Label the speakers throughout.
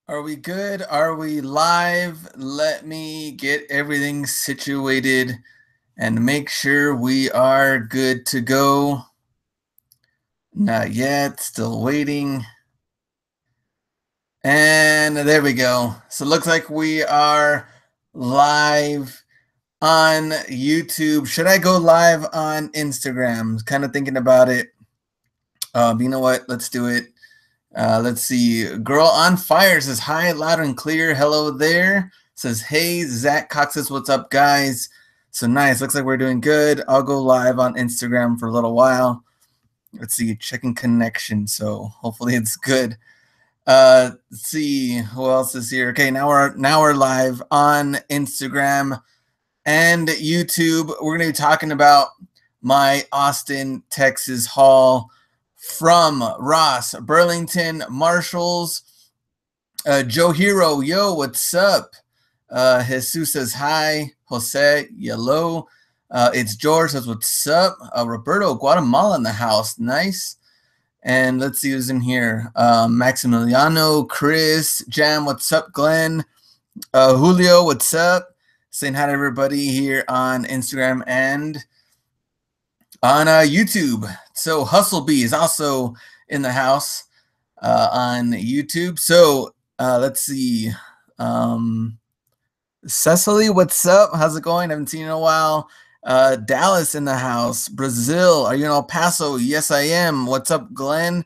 Speaker 1: Are we good? Are we live? Let me get everything situated and make sure we are good to go. Not yet, still waiting. And there we go. So it looks like we are live on YouTube. Should I go live on Instagram? Kind of thinking about it. You know what? Let's do it. Let's see. Girl on Fire says hi, loud and clear. Hello there. Says hey, Zach Cox says what's up, guys. So nice. Looks like we're doing good. I'll go live on Instagram for a little while. Let's see. Checking connection. So hopefully it's good. Let's see who else is here. Okay, now we're live on Instagram and YouTube. We're gonna be talking about my Austin, Texas haul from Ross, Burlington, Marshalls. Joe Hero, yo, what's up? Jesus says hi. Jose, yellow. It's George says what's up. Roberto, Guatemala in the house, nice. And let's see who's in here. Maximiliano, Chris, Jam, what's up? Glenn, Julio, what's up? Saying hi to everybody here on Instagram and on YouTube. So Hustle Bee is also in the house on YouTube. So let's see. Cecily, what's up? How's it going? I haven't seen you in a while. Dallas in the house. Brazil, are you in El Paso? Yes, I am. What's up, Glenn?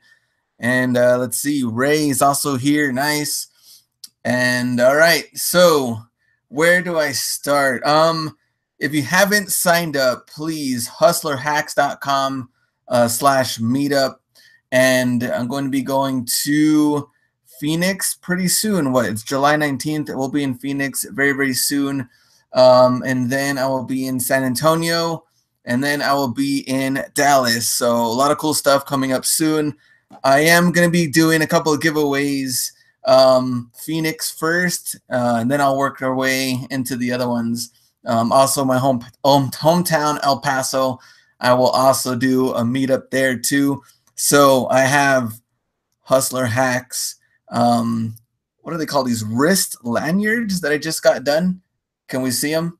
Speaker 1: And let's see. Ray is also here. Nice. And all right. So where do I start? If you haven't signed up, please hustlerhacks.com/meetup. And I'm going to be going to Phoenix pretty soon. It's July 19th. We'll be in Phoenix very, very soon. And then I will be in San Antonio. And then I will be in Dallas. So a lot of cool stuff coming up soon. I am going to be doing a couple of giveaways. Phoenix first, and then I'll work our way into the other ones. Also, my hometown, El Paso, I will also do a meetup there too. So I have Hustler Hacks. What do they call these? Wrist lanyards that I just got done. Can we see them?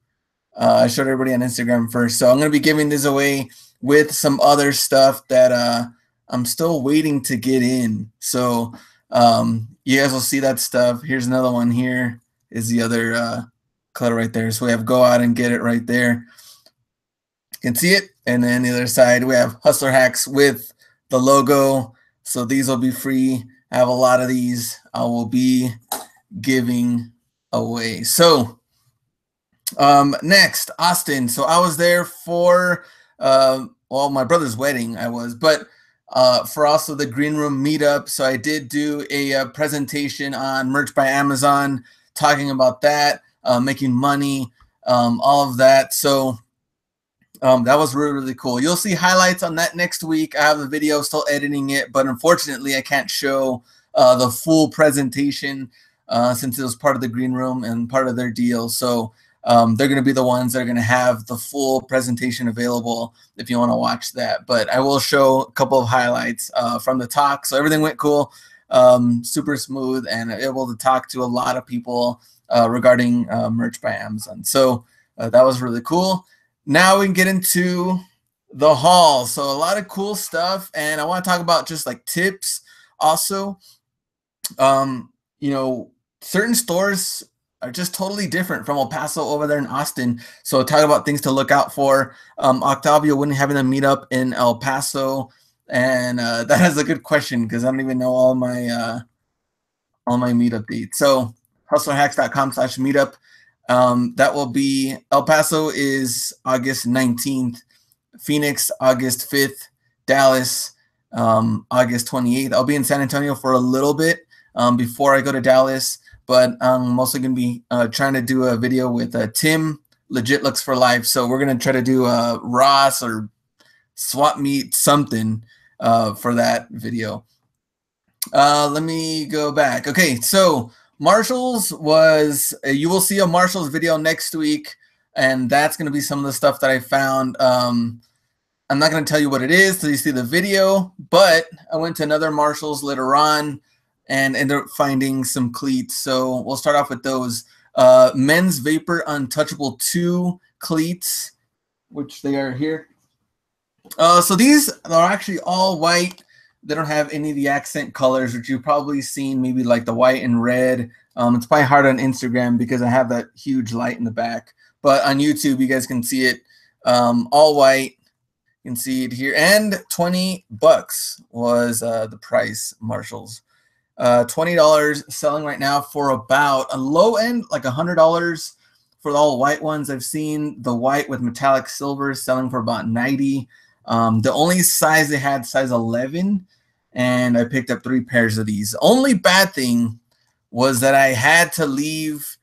Speaker 1: I showed everybody on Instagram first. So I'm going to be giving this away with some other stuff that I'm still waiting to get in. So you guys will see that stuff. Here's another one. Here is the other color right there. So we have go out and get it right there. You can see it. And then the other side, we have Hustler Hacks with the logo. So these will be free. I have a lot of these I will be giving away. So next, Austin. So I was there for, well, my brother's wedding I was, but for also the Green Room meetup. So I did do a presentation on Merch by Amazon, talking about that, making money, all of that. So that was really, really cool. You'll see highlights on that next week. I have the video, still editing it, but unfortunately I can't show the full presentation since it was part of the Green Room and part of their deal. So they're going to be the ones that are going to have the full presentation available if you want to watch that. But I will show a couple of highlights from the talk. So everything went cool, super smooth, and able to talk to a lot of people regarding Merch by Amazon. So that was really cool. Now we can get into the haul. So a lot of cool stuff, and I want to talk about just like tips also. You know, certain stores are just totally different from El Paso over there in Austin. So talk about things to look out for. Octavio wouldn't having a meetup in El Paso, and that is a good question because I don't even know all my meetup dates. So hustlerhacks.com/meetup. That will be El Paso is August 19th, Phoenix August 5th, Dallas August 28th. I'll be in San Antonio for a little bit before I go to Dallas, but I'm mostly going to be trying to do a video with Tim, Legit Looks for Life. So we're going to try to do a Ross or swap meet something for that video. Let me go back. Okay, so Marshalls was, you will see a Marshalls video next week, and that's going to be some of the stuff that I found. I'm not going to tell you what it is till you see the video, but I went to another Marshalls later on and ended up finding some cleats. So we'll start off with those. Men's Vapor Untouchable 2 cleats, which they are here. So these are actually all white. They don't have any of the accent colors, which you've probably seen, maybe like the white and red. It's probably hard on Instagram because I have that huge light in the back. But on YouTube, you guys can see it all white. You can see it here. And $20 was the price, Marshalls. $20 selling right now for about a low end, like $100 for the all white ones. I've seen the white with metallic silver selling for about $90. The only size they had, size 11, and I picked up 3 pairs of these. Only bad thing was that I had to leave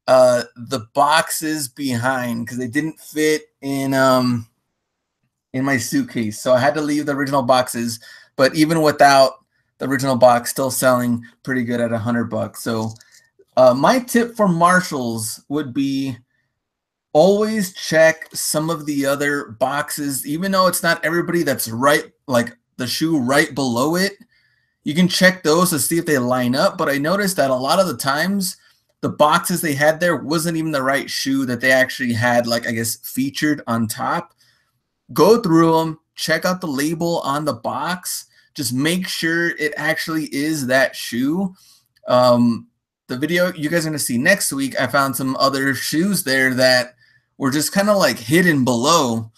Speaker 1: the boxes behind because they didn't fit in my suitcase. So I had to leave the original boxes, but even without the original box, still selling pretty good at $100. So my tip for Marshalls would be always check some of the other boxes, even though it's not everybody that's right, like the shoe right below it. You can check those to see if they line up. But I noticed that a lot of the times the boxes they had there wasn't even the right shoe that they actually had, like, I guess, featured on top. Go through them, check out the label on the box. Just make sure it actually is that shoe. The video you guys are going to see next week, I found some other shoes there that were just kind of like hidden below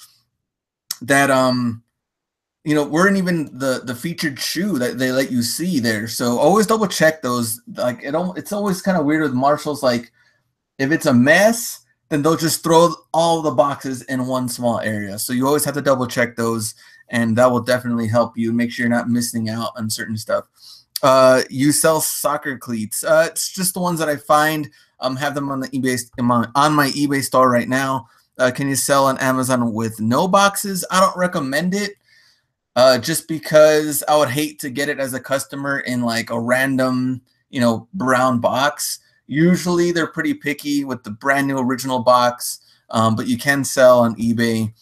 Speaker 1: that, you know, weren't even the featured shoe that they let you see there. So always double check those. Like it's always kind of weird with Marshalls. Like if it's a mess, then they'll just throw all the boxes in one small area. So you always have to double check those, and that will definitely help you make sure you're not missing out on certain stuff. You sell soccer cleats. It's just the ones that I find. Have them on the eBay on my eBay store right now. Can you sell on Amazon with no boxes? I don't recommend it. Just because I would hate to get it as a customer in like a random, you know, brown box. Usually they're pretty picky with the brand new original box, but you can sell on eBay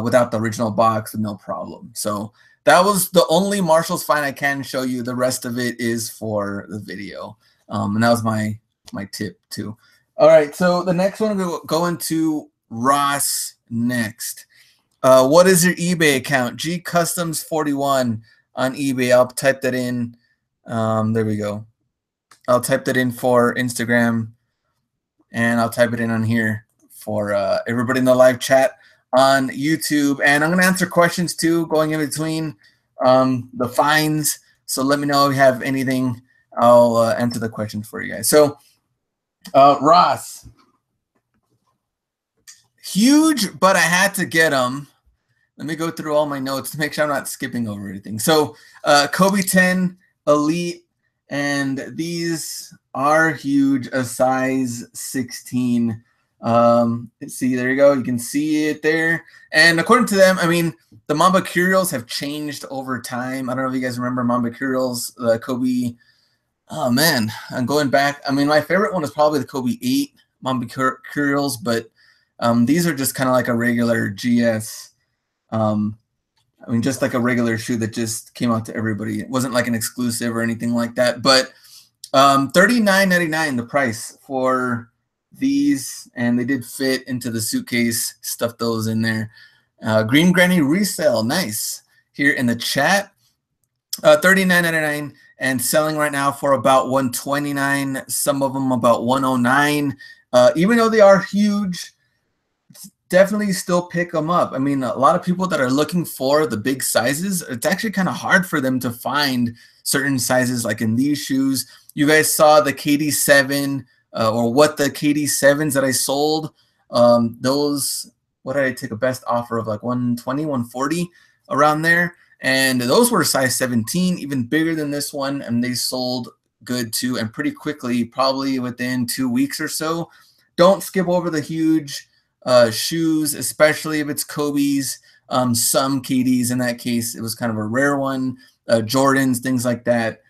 Speaker 1: without the original box with no problem. So that was the only Marshalls find I can show you. The rest of it is for the video, and that was my tip too. All right, so the next one we'll go into Ross next. What is your eBay account? G Customs 41 on eBay. I'll type that in. There we go. I'll type that in for Instagram, and I'll type it in on here for everybody in the live chat on YouTube. And I'm going to answer questions too, going in between the finds. So let me know if you have anything. I'll answer the questions for you guys. So Ross, huge, but I had to get them. Let me go through all my notes to make sure I'm not skipping over anything. So Kobe 10 Elite, and these are huge, a size 16. See, there you go. You can see it there. And according to them, I mean, the Mamba Curials have changed over time. I don't know if you guys remember Mamba Curials, the Kobe. Oh, man, I'm going back. I mean, my favorite one is probably the Kobe 8 Mamba Curials, but these are just kind of like a regular GS. I mean, just like a regular shoe that just came out to everybody. It wasn't like an exclusive or anything like that. But $39.99 the price for these, and they did fit into the suitcase. Stuffed those in there. Green Granny resale, nice. Here in the chat, $39.99 and selling right now for about $129. Some of them about $109. Even though they are huge, definitely still pick them up. I mean, a lot of people that are looking for the big sizes, it's actually kind of hard for them to find certain sizes like in these shoes. You guys saw the KD7 or what the KD7s that I sold. Those, what did I take a best offer of, like 120, 140 around there. And those were size 17, even bigger than this one. And they sold good too, and pretty quickly, probably within 2 weeks or so. Don't skip over the huge shoes, especially if it's Kobe's, some KDs. In that case, it was kind of a rare one, Jordans, things like that,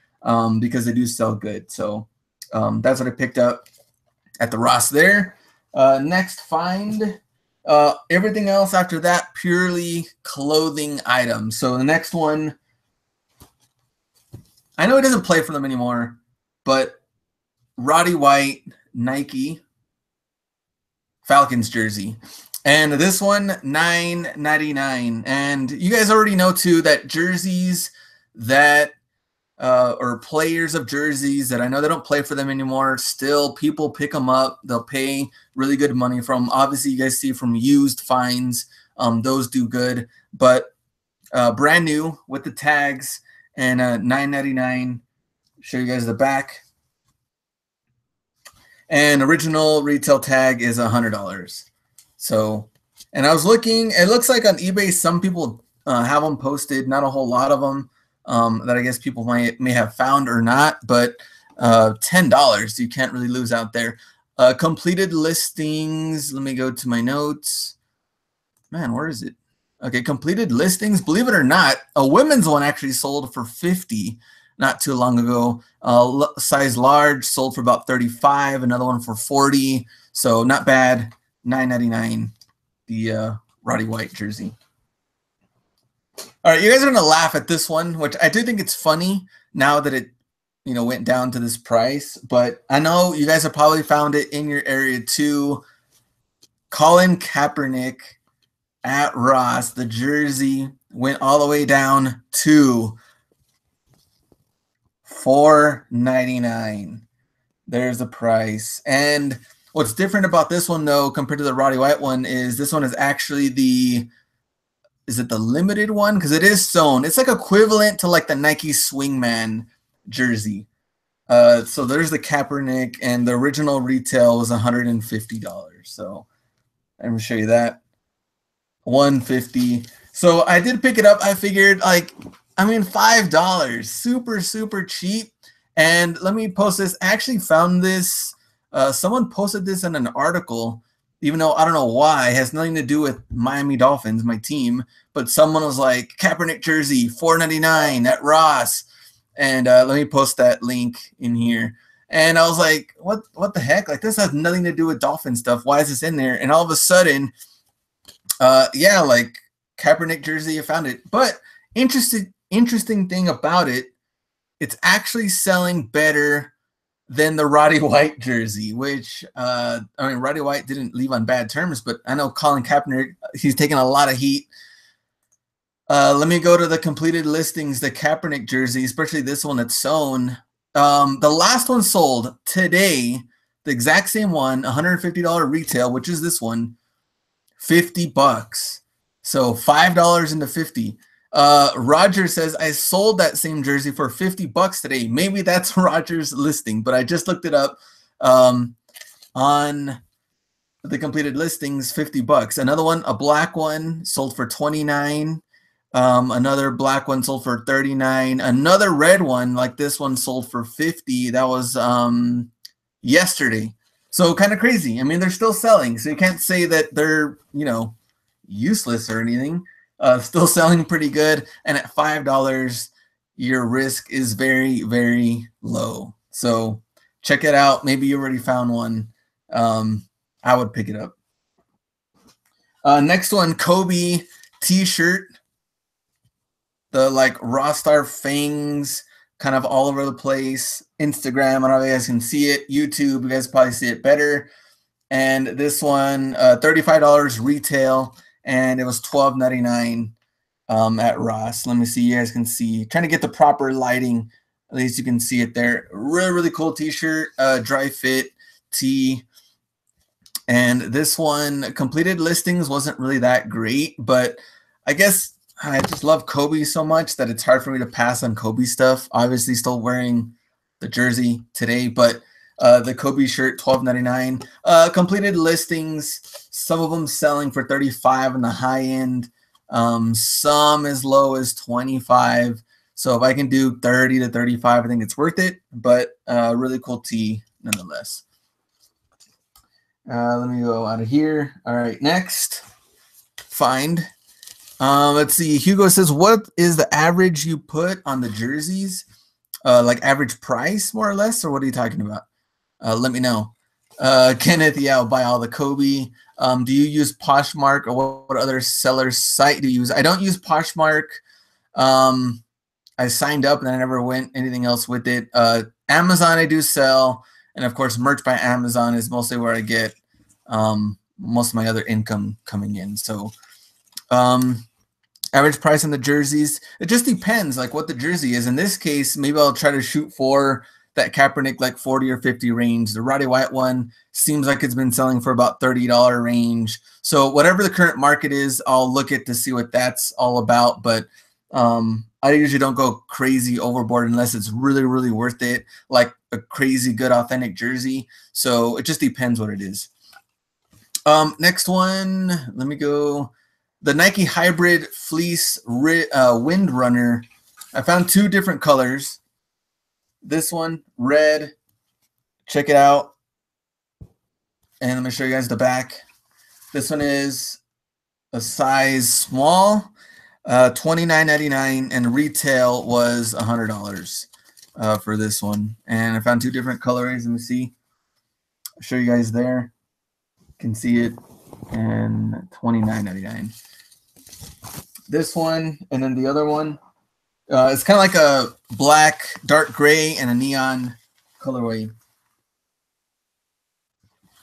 Speaker 1: because they do sell good. So that's what I picked up at the Ross there. Next find, everything else after that, purely clothing items. So the next one I know he doesn't play for them anymore, but Roddy White, Nike, Falcons jersey. And this one, $9.99. And you guys already know, too, that jerseys that or players of jerseys that I know they don't play for them anymore, still people pick them up. They'll pay really good money from. Obviously, you guys see from used finds. Those do good. But brand new with the tags and $9.99. Show you guys the back. And original retail tag is $100. So, and I was looking, it looks like on eBay, some people have them posted, not a whole lot of them that I guess people may have found or not, but $10, you can't really lose out there. Completed listings, let me go to my notes. Man, where is it? Okay, completed listings, believe it or not, a women's one actually sold for $50 not too long ago. Size large sold for about $35, another one for $40, so not bad. $9.99, the Roddy White jersey. All right, you guys are gonna laugh at this one, which I do think it's funny now that it, went down to this price. But I know you guys have probably found it in your area too. Colin Kaepernick at Ross, the jersey went all the way down to $4.99. There's the price. And what's different about this one, though, compared to the Roddy White one, is this one is actually is it the limited one? Because it is sewn. It's like equivalent to like the Nike Swingman jersey. So there's the Kaepernick, and the original retail was $150. So I'm going to show you that. $150. So I did pick it up. I figured, $5. Super, super cheap. And let me post this. I actually found this. Someone posted this in an article, even though I don't know why. It has nothing to do with Miami Dolphins, my team. But someone was like, Kaepernick jersey, $4.99 at Ross. And let me post that link in here. And I was like, what the heck? Like, this has nothing to do with Dolphin stuff. Why is this in there? And all of a sudden, Kaepernick jersey, I found it. But interesting thing about it, it's actually selling better than the Roddy White jersey, which, Roddy White didn't leave on bad terms, but I know Colin Kaepernick, he's taking a lot of heat. Let me go to the completed listings, the Kaepernick jersey, especially this one that's sewn. The last one sold today, the exact same one, $150 retail, which is this one, $50. So $5 into 50. Roger says, I sold that same jersey for $50 today. Maybe that's Roger's listing, but I just looked it up on the completed listings, $50. Another one, a black one, sold for $29. Another black one sold for $39. Another red one, like this one, sold for $50. That was yesterday. So kind of crazy. I mean, they're still selling, so you can't say that they're, useless or anything. Still selling pretty good, and at $5, your risk is very, very low. So check it out. Maybe you already found one. I would pick it up. Next one, Kobe t-shirt. The Raw Star fangs kind of all over the place. Instagram, I don't know if you guys can see it. YouTube, you guys probably see it better. And this one, $35 retail. And it was $12.99 at Ross. Let me see. You guys can see. Trying to get the proper lighting. At least you can see it there. Really, really cool t-shirt. Dry fit tee. And this one, completed listings wasn't really that great. But I guess I just love Kobe so much that it's hard for me to pass on Kobe stuff. Obviously, still wearing the jersey today. But the Kobe shirt, $12.99. Completed listings. Some of them selling for $35 on the high end, some as low as $25. So if I can do $30 to $35, I think it's worth it. But really cool tee nonetheless. Let me go out of here. All right, next find. Let's see. Hugo says, what is the average you put on the jerseys? Like average price, more or less, or what are you talking about? Let me know. Kenneth, yeah, I'll buy all the Kobe. Do you use Poshmark, or what other seller site do you use? I don't use Poshmark. I I signed up and I never went anything else with it. Amazon I do sell, and of course merch by Amazon is mostly where I get most of my other income coming in. So average price on the jerseys, it just depends like what the jersey is. In this case, maybe I'll try to shoot for that Kaepernick like 40 or 50 range. The Roddy White one seems like it's been selling for about $30 range. So whatever the current market is, I'll look at to see what that's all about. But I usually don't go crazy overboard unless it's really, really worth it, like a crazy good authentic jersey. So it just depends what it is. Next one, let me go. The Nike Hybrid Fleece Wind Runner. I found 2 different colors. This one, red. Check it out. And let me show you guys the back. This one is a size small, $29.99, and retail was $100 for this one. And I found 2 different colorways. Let me see. I'll show you guys there. You can see it. And $29.99. This one, and then the other one. It's kind of like a black, dark gray, and a neon colorway.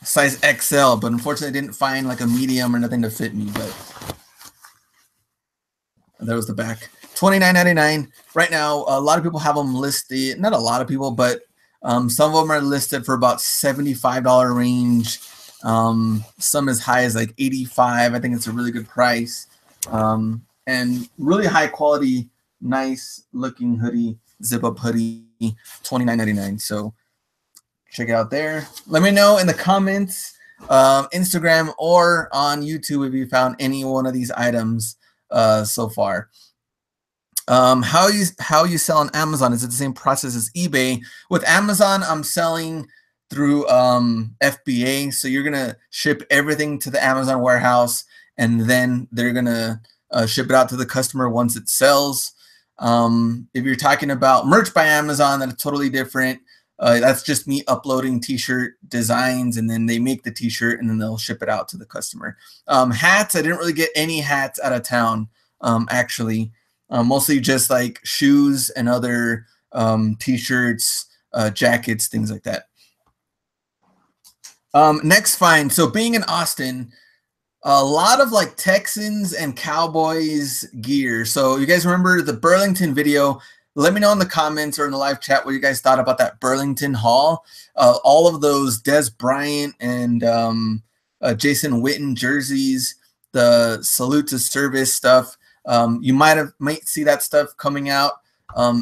Speaker 1: Size XL, but unfortunately I didn't find like a medium or nothing to fit me, but that was the back. $29.99. Right now, a lot of people have them listed. Not a lot of people, but some of them are listed for about $75 range. Some as high as like $85. I think it's a really good price. And really high quality, nice looking hoodie, zip up hoodie, $29.99. So check it out there. Let me know in the comments, Instagram or on YouTube if you found any one of these items so far. How you sell on Amazon? Is it the same process as eBay? With Amazon, I'm selling through FBA. So you're gonna ship everything to the Amazon warehouse, and then they're gonna ship it out to the customer once it sells. If you're talking about merch by Amazon, that's totally different. That's just me uploading t-shirt designs, and then they make the t-shirt and then they'll ship it out to the customer. Hats, I didn't really get any hats out of town, actually. Mostly just like shoes and other t-shirts, jackets, things like that. Next find. So being in Austin, a lot of like Texans and Cowboys gear. So you guys remember the Burlington video? Let me know in the comments or in the live chat what you guys thought about that Burlington haul. All of those Des Bryant and Jason Witten jerseys, the salute to service stuff. You might see that stuff coming out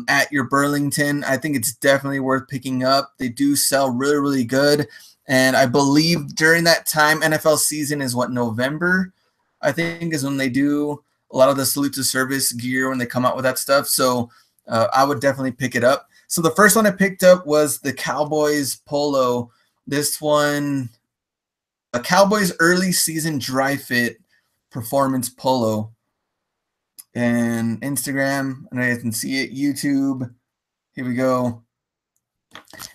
Speaker 1: at your Burlington. I think it's definitely worth picking up. They do sell really, really good. And I believe during that time, NFL season is what, November, I think, is when they do a lot of the salute to service gear when they come out with that stuff. So I would definitely pick it up. So the first one I picked up was the Cowboys polo. This one, a Cowboys early season dry fit performance polo. And Instagram, and I can see it, YouTube. Here we go.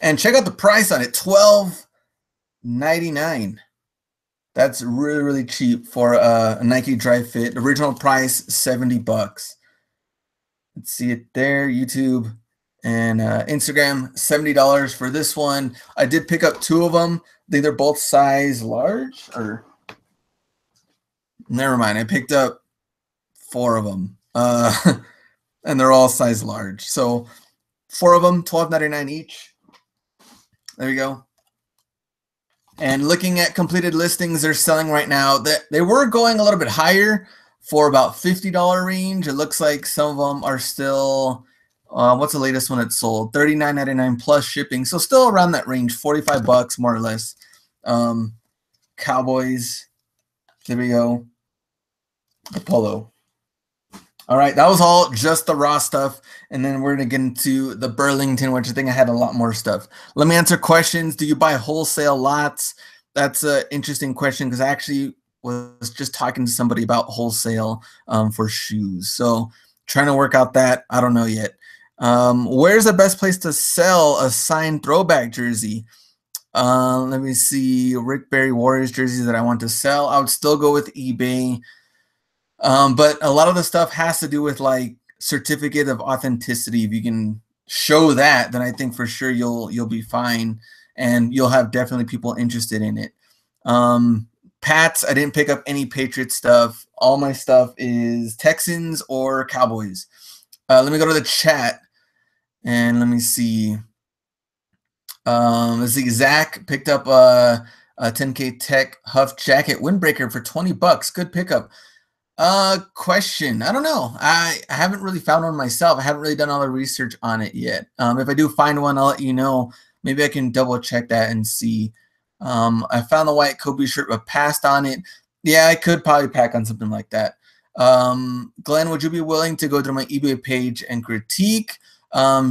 Speaker 1: And check out the price on it, $12.99. That's really, really cheap for a Nike dry fit. Original price, $70. Let's see it there, YouTube and Instagram, $70 for this one. I did pick up 2 of them. I think they're both size large, or never mind. I picked up 4 of them, and they're all size large. So 4 of them, $12.99 each. There you go. And looking at completed listings, they're selling right now. They were going a little bit higher for about $50 range. It looks like some of them are still, what's the latest one it sold? $39.99 plus shipping. So still around that range, $45 more or less. Cowboys, there we go. The polo. All right, that was all just the raw stuff. And then we're going to get into the Burlington, which I think I had a lot more stuff. Let me answer questions. Do you buy wholesale lots? That's an interesting question because I actually was just talking to somebody about wholesale for shoes. So trying to work out that. I don't know yet. Where's the best place to sell a signed throwback jersey? Let me see. Rick Barry Warriors jerseys that I want to sell. I would still go with eBay. But a lot of the stuff has to do with like certificate of authenticity. If you can show that, then I think for sure you'll be fine, and you'll have definitely people interested in it. Pats, I didn't pick up any Patriot stuff. All my stuff is Texans or Cowboys. Let me go to the chat and let me see. Let's see. Zach picked up a 10K Tech Huff jacket windbreaker for 20 bucks. Good pickup. Question. I don't know. I haven't really found one myself. I haven't really done all the research on it yet. If I do find one, I'll let you know. Maybe I can double check that and see. I found the white Kobe shirt, but passed on it. Yeah, I could probably pack on something like that. Glenn, would you be willing to go through my eBay page and critique?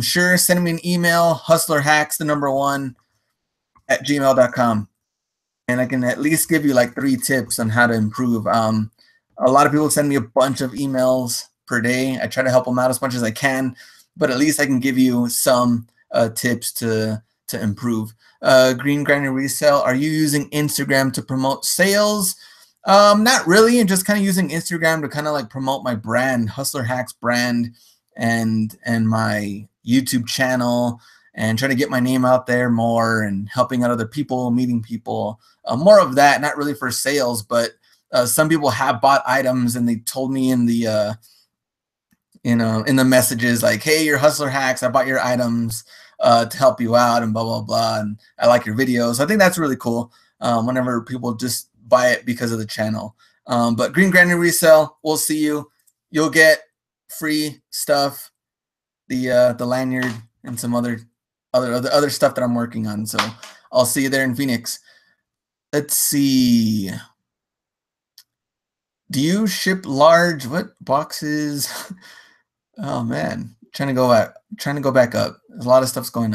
Speaker 1: Sure. Send me an email, hustlerhacks1@gmail.com. And I can at least give you like 3 tips on how to improve. A lot of people send me a bunch of emails per day. I try to help them out as much as I can, but at least I can give you some tips to improve. Green Grinder Resell, are you using Instagram to promote sales? Not really. I'm just kind of using Instagram to kind of like promote my brand, Hustler Hacks brand, and my YouTube channel, and trying to get my name out there more and helping out other people, meeting people. More of that, not really for sales, but some people have bought items and they told me in the in the messages like, hey, you're Hustler Hacks, I bought your items to help you out and blah blah blah, and I like your videos. I think that's really cool whenever people just buy it because of the channel. But Green Granny Resell, we'll see you. You'll get free stuff, the lanyard and some other stuff that I'm working on. So I'll see you there in Phoenix. Let's see. Do you ship large? What boxes? Oh man, trying to go back up. There's a lot of stuff's going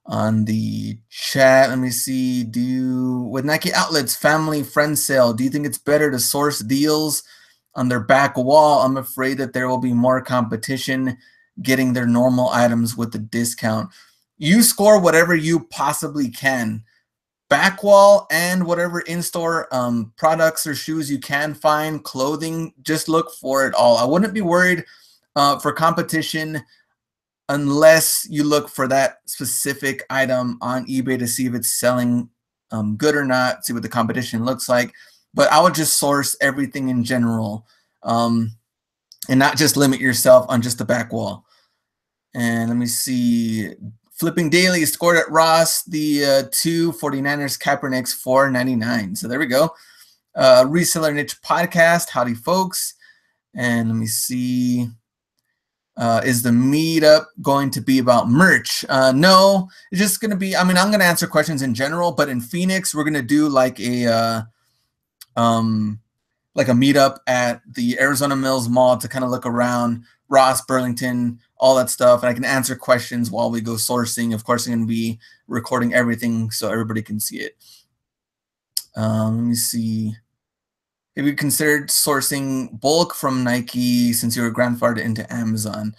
Speaker 1: on the chat. Let me see. With Nike outlets, family friend sale, do you think it's better to source deals on their back wall? I'm afraid that there will be more competition getting their normal items with the discount. You score whatever you possibly can. Back wall and whatever in-store products or shoes you can find, clothing, just look for it all. I wouldn't be worried for competition unless you look for that specific item on eBay to see if it's selling good or not, see what the competition looks like. But I would just source everything in general and not just limit yourself on just the back wall. And let me see. Flipping Daily scored at Ross the 2 49ers Kaepernick's $4.99. So there we go. Reseller Niche Podcast. Howdy, folks. And let me see. Is the meetup going to be about merch? No, it's just going to be, I mean, I'm going to answer questions in general, but in Phoenix, we're going to do like a meetup at the Arizona Mills Mall to kind of look around Ross, Burlington, all that stuff. And I can answer questions while we go sourcing. Of course, I'm going to be recording everything so everybody can see it. Let me see. Have you considered sourcing bulk from Nike since you were grandfathered into Amazon?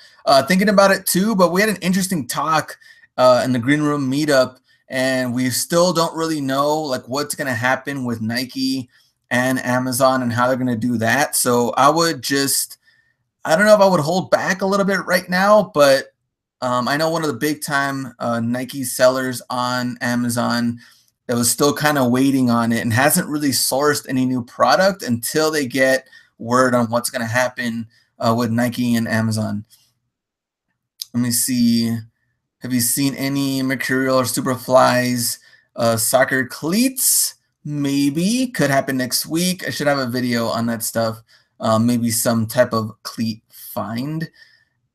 Speaker 1: Thinking about it too, but we had an interesting talk in the Green Room meetup, and we still don't really know like what's going to happen with Nike and Amazon and how they're going to do that. So I don't know if I would hold back a little bit right now, but I know one of the big time Nike sellers on Amazon that was still kind of waiting on it and hasn't really sourced any new product until they get word on what's going to happen with Nike and Amazon. Let me see. Have you seen any Mercurial or Superflies soccer cleats? Maybe. Could happen next week. I should have a video on that stuff. Maybe some type of cleat find.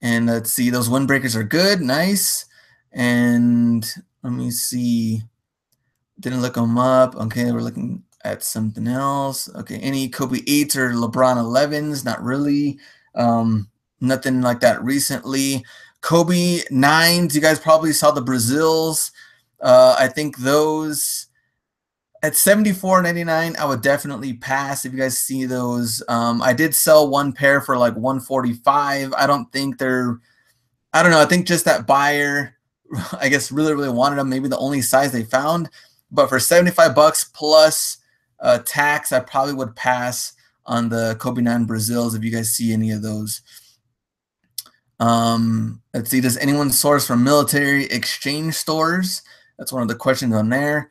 Speaker 1: And let's see. Those windbreakers are good. Nice. And let me see. Didn't look them up. Okay, we're looking at something else. Okay, any Kobe 8s or LeBron 11s? Not really. Nothing like that recently. Kobe 9s, you guys probably saw the Brazils. I think those at $74.99, I would definitely pass if you guys see those. I did sell one pair for like $145. I don't think I don't know. I think just that buyer, I guess, really wanted them. Maybe the only size they found. But for $75 plus tax, I probably would pass on the Kobe 9 Brazils if you guys see any of those. Let's see. Does anyone source from military exchange stores? That's one of the questions on there.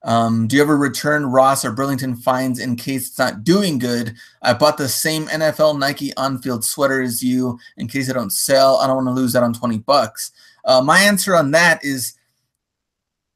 Speaker 1: Do you ever return Ross or Burlington finds in case it's not doing good? I bought the same NFL Nike on-field sweater as you in case I don't sell. I don't want to lose out on 20 bucks. My answer on that is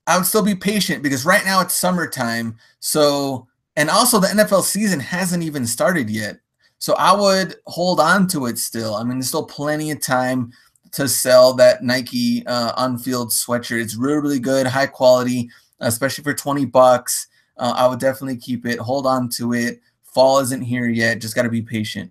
Speaker 1: I would still be patient because right now it's summertime. So, and also the NFL season hasn't even started yet. So I would hold on to it still. I mean, there's still plenty of time to sell that Nike on-field sweatshirt. It's really, really good, high quality, especially for 20 bucks. I would definitely keep it, hold on to it. Fall isn't here yet. Just got to be patient.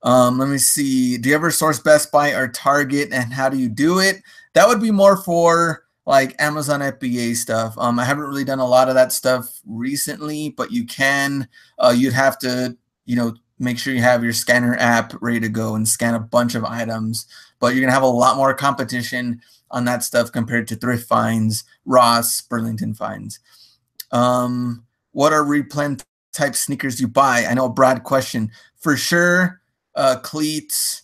Speaker 1: Let me see. Do you ever source Best Buy or Target, and how do you do it? That would be more for like Amazon FBA stuff. I haven't really done a lot of that stuff recently, but you can. You'd have to, make sure you have your scanner app ready to go and scan a bunch of items. But you're gonna have a lot more competition on that stuff compared to thrift finds, Ross, Burlington finds. What are replant type sneakers you buy? I know a broad question. For sure, cleats.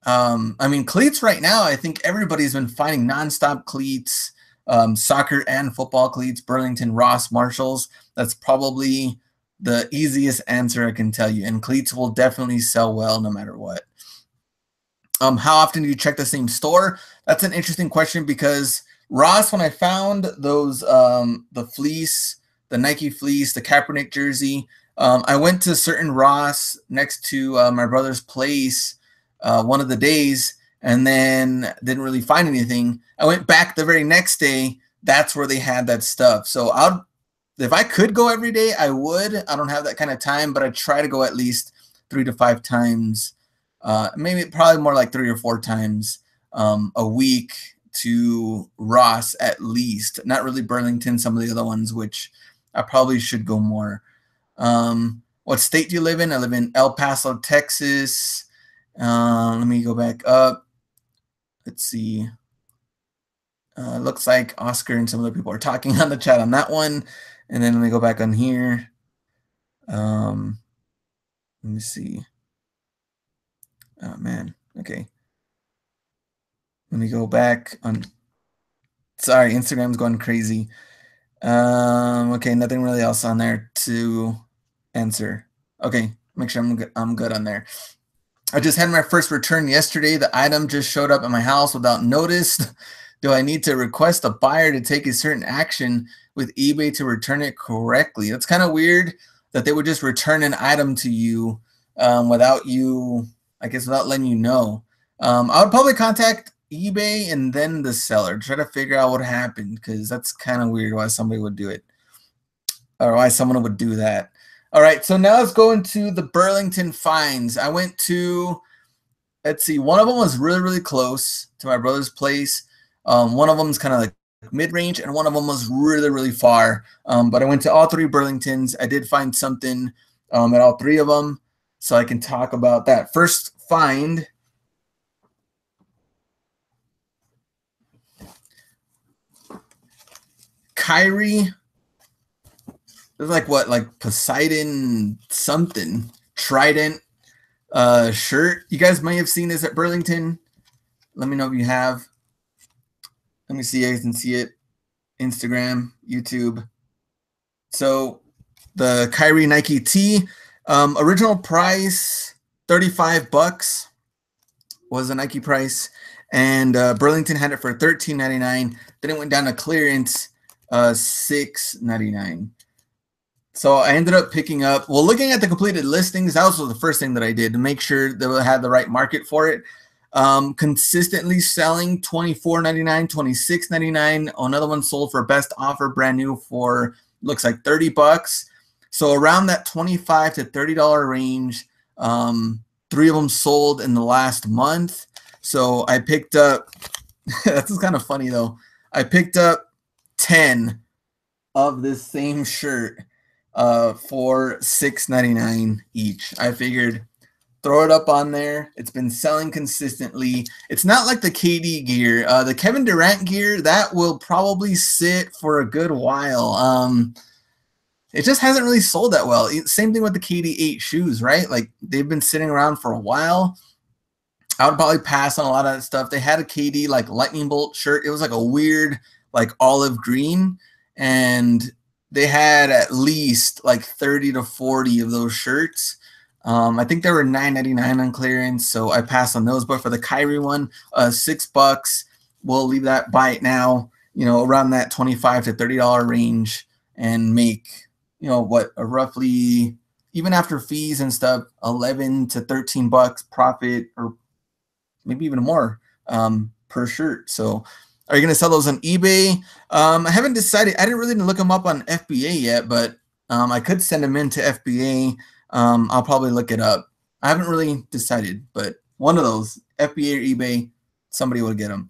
Speaker 1: I mean, cleats right now, I think everybody's been finding nonstop cleats, soccer and football cleats, Burlington, Ross, Marshalls. That's probably the easiest answer I can tell you. And cleats will definitely sell well no matter what. How often do you check the same store? That's an interesting question because Ross, when I found those, the fleece, the Nike fleece, the Kaepernick jersey, I went to certain Ross next to my brother's place one of the days and then didn't really find anything. I went back the very next day. That's where they had that stuff. So if I could go every day, I would. I don't have that kind of time, but I try to go at least 3 to 5 times, maybe probably more like 3 or 4 times a week to Ross at least. Not really Burlington, some of the other ones, which I probably should go more. What state do you live in? I live in El Paso, Texas. Let me go back up. Let's see. Looks like Oscar and some other people are talking on the chat on that one. And then let me go back on here. Let me see. Oh, man. Okay. Let me go back on. Sorry, Instagram's going crazy. Okay, nothing really else on there to answer. Okay, make sure I'm good on there. I just had my first return yesterday. The item just showed up at my house without notice. Do I need to request a buyer to take a certain action with eBay to return it correctly? That's kind of weird that they would just return an item to you without you, I guess, without letting you know. I would probably contact eBay and then the seller, try to figure out what happened, because that's kind of weird why somebody would do it or why someone would do that. All right, so now let's go into the Burlington finds. I went to, let's see, one of them was really, really close to my brother's place. One of them is kind of like mid-range, and one of them was really, really far. But I went to all 3 Burlingtons. I did find something at all 3 of them, so I can talk about that. First find, Kyrie. It's like what, like Poseidon something, Trident shirt. You guys may have seen this at Burlington. Let me know if you have. Let me see. You can see it. Instagram, YouTube. So the Kyrie Nike tee, original price $35 was the Nike price, and Burlington had it for $13.99. Then it went down to clearance, $6.99. So I ended up picking up, well, looking at the completed listings, that was the first thing that I did to make sure that we had the right market for it. Consistently selling $24.99, $26.99. Another one sold for best offer, brand new, for looks like $30. So around that $25 to $30 range. 3 of them sold in the last month. So I picked up, that's kind of funny though. I picked up 10 of this same shirt for $6.99 each. I figured throw it up on there. It's been selling consistently. It's not like the KD gear. The Kevin Durant gear, that will probably sit for a good while. It just hasn't really sold that well. Same thing with the KD 8 shoes, right? Like they've been sitting around for a while. I would probably pass on a lot of that stuff. They had a KD like lightning bolt shirt. It was like a weird like olive green, and they had at least like 30 to 40 of those shirts. I think they were $9.99 on clearance, so I passed on those. But for the Kyrie one, $6. We'll leave that buy it now, around that $25 to $30 range, and make, what, a roughly, even after fees and stuff, 11 to 13 bucks profit, or maybe even more per shirt. So are you going to sell those on eBay? I haven't decided. I didn't really look them up on FBA yet, but I could send them into FBA. I'll probably look it up. I haven't really decided, but one of those, FBA or eBay, somebody will get them.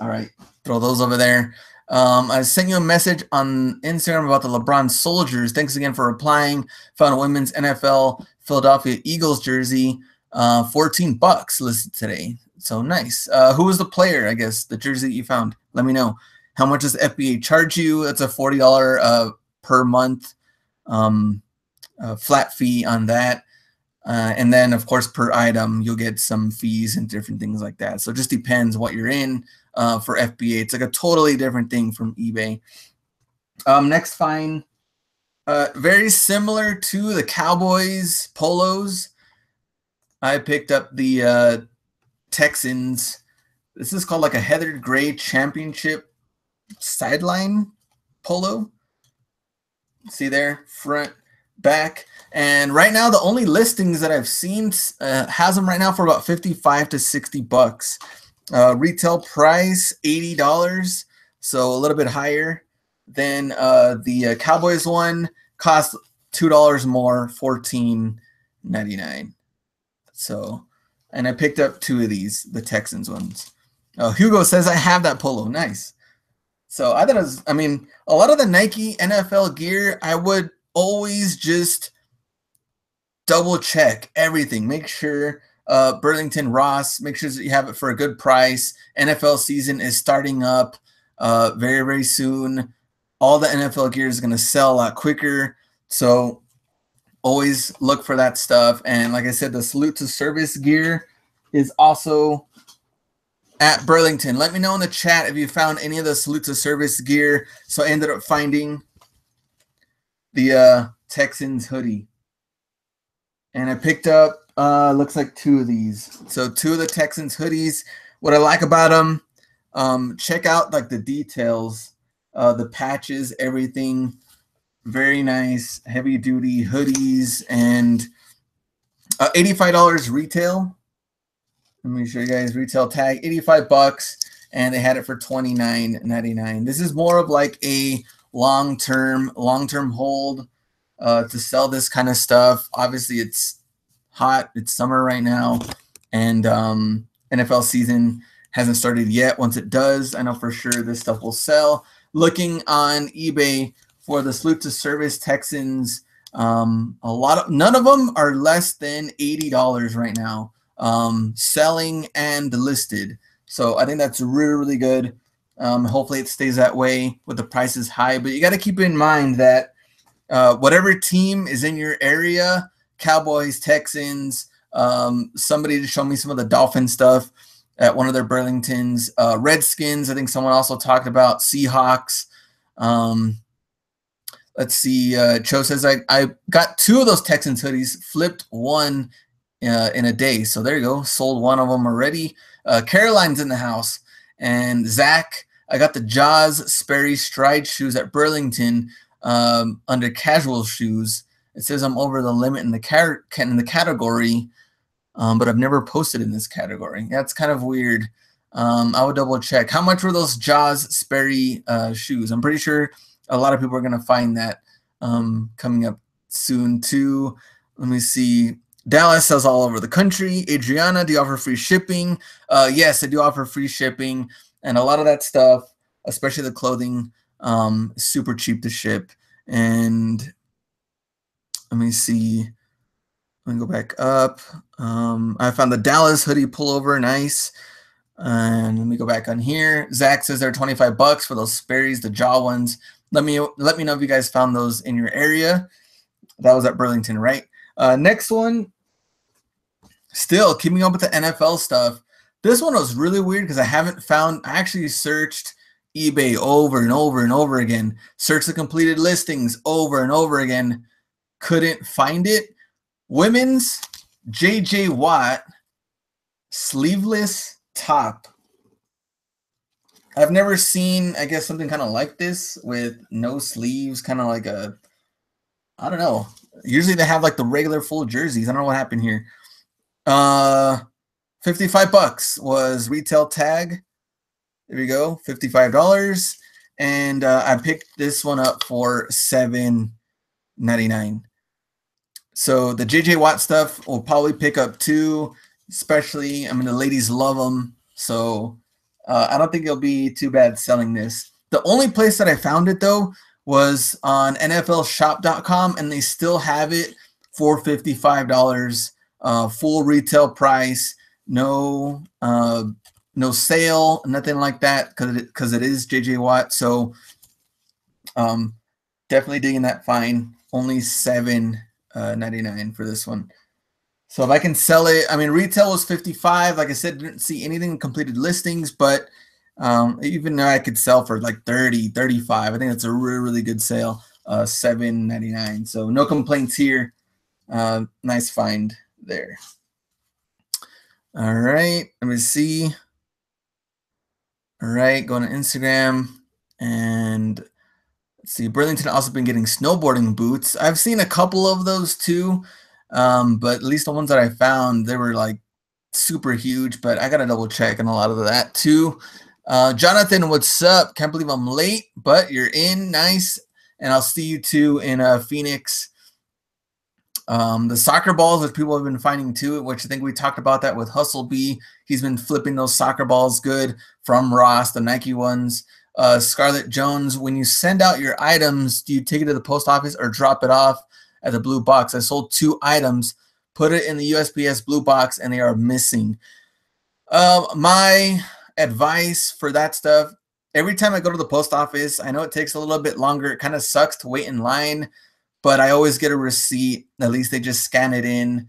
Speaker 1: All right, throw those over there. I sent you a message on Instagram about the LeBron Soldiers. Thanks again for replying. Found a women's NFL Philadelphia Eagles jersey, $14 listed today. So nice. Who was the player, I guess, the jersey that you found? Let me know. How much does FBA charge you? It's a $40 per month flat fee on that. And then, of course, per item, you'll get some fees and different things like that. So it just depends what you're in for FBA. It's like a totally different thing from eBay. Next find, very similar to the Cowboys polos. I picked up the Texans. This is called like a heathered gray championship sideline polo. See there, front, back. And right now, the only listings that I've seen has them right now for about 55 to 60 bucks. Retail price, $80. So a little bit higher than the Cowboys one. Cost $2 more, $14.99. So, and I picked up two of these, the Texans ones. Hugo says I have that polo. Nice. So I thought it was, I mean, a lot of the Nike NFL gear, I would always just double check everything. Make sure Burlington Ross, make sure that you have it for a good price. NFL season is starting up very, very soon. All the NFL gear is going to sell a lot quicker. So always look for that stuff. And like I said, the Salute to Service gear is also at Burlington. Let me know in the chat if you found any of the Salute to Service gear. So I ended up finding the Texans hoodie. And I picked up, looks like two of these. So two of the Texans hoodies. What I like about them, check out like the details, the patches, everything. Very nice, heavy duty hoodies, and $85 retail. Let me show you guys retail tag, 85 bucks, and they had it for $29.99. This is more of like a long-term hold to sell this kind of stuff. Obviously, it's hot. It's summer right now, and NFL season hasn't started yet. Once it does, I know for sure this stuff will sell. Looking on eBay for the Salute to Service Texans, none of them are less than $80 right now, selling and listed. So I think that's really, really good. Hopefully it stays that way with the prices high. But you got to keep in mind that whatever team is in your area, Cowboys, Texans, somebody to show me some of the Dolphin stuff at one of their Burlingtons, Redskins. I think someone also talked about Seahawks. Let's see. Cho says I got two of those Texans hoodies, flipped one in a day. So there you go. Sold one of them already. Caroline's in the house. And Zach, I got the Jaws Sperry Stride shoes at Burlington under casual shoes. It says I'm over the limit in the category, but I've never posted in this category. That's kind of weird. I would double check. How much were those Jaws Sperry shoes? I'm pretty sure a lot of people are going to find that coming up soon too. Let me see. Dallas sells all over the country. Adriana, do you offer free shipping? Yes, I do offer free shipping. And a lot of that stuff, especially the clothing, is super cheap to ship. And let me see. Let me go back up. I found the Dallas hoodie pullover. Nice. And let me go back on here. Zach says they're 25 bucks for those Sperry's, the jaw ones. Let me know if you guys found those in your area. That was at Burlington, right? Next one. Still keeping up with the NFL stuff. This one was really weird because I haven't found. I actually searched eBay over and over and over again. Searched the completed listings over and over again. Couldn't find it. Women's JJ Watt sleeveless top. I've never seen, I guess, something kind of like this with no sleeves, kind of like a, I don't know. Usually they have like the regular full jerseys. I don't know what happened here. $55 was retail tag. There we go, $55. And I picked this one up for $7.99. So the JJ Watt stuff will probably pick up too, especially, I mean, the ladies love them. So I don't think it'll be too bad selling this. The only place that I found it, though, was on NFLshop.com, and they still have it for $55, full retail price, no sale, nothing like that, because it is JJ Watt. So definitely digging that fine. Only $7.99 for this one. So if I can sell it, I mean, retail was $55. Like I said, didn't see anything completed listings, but even though I could sell for like $30, $35, I think that's a really, really good sale. $7.99. So no complaints here. Nice find there. All right, let me see. All right, going to Instagram, and let's see. Burlington also been getting snowboarding boots. I've seen a couple of those too. But at least the ones that I found, they were like super huge, but I got to double check on a lot of that too. Jonathan, what's up? Can't believe I'm late, but you're in. Nice. And I'll see you too in Phoenix. The soccer balls that people have been finding too, which I think we talked about that with Hustle B. He's been flipping those soccer balls good from Ross, the Nike ones. Scarlett Jones, when you send out your items, do you take it to the post office or drop it off at the blue box? I sold 2 items, put it in the USPS blue box, and they are missing. My advice for that stuff, every time I go to the post office, I know it takes a little bit longer. It kind of sucks to wait in line, but I always get a receipt. At least they just scan it in.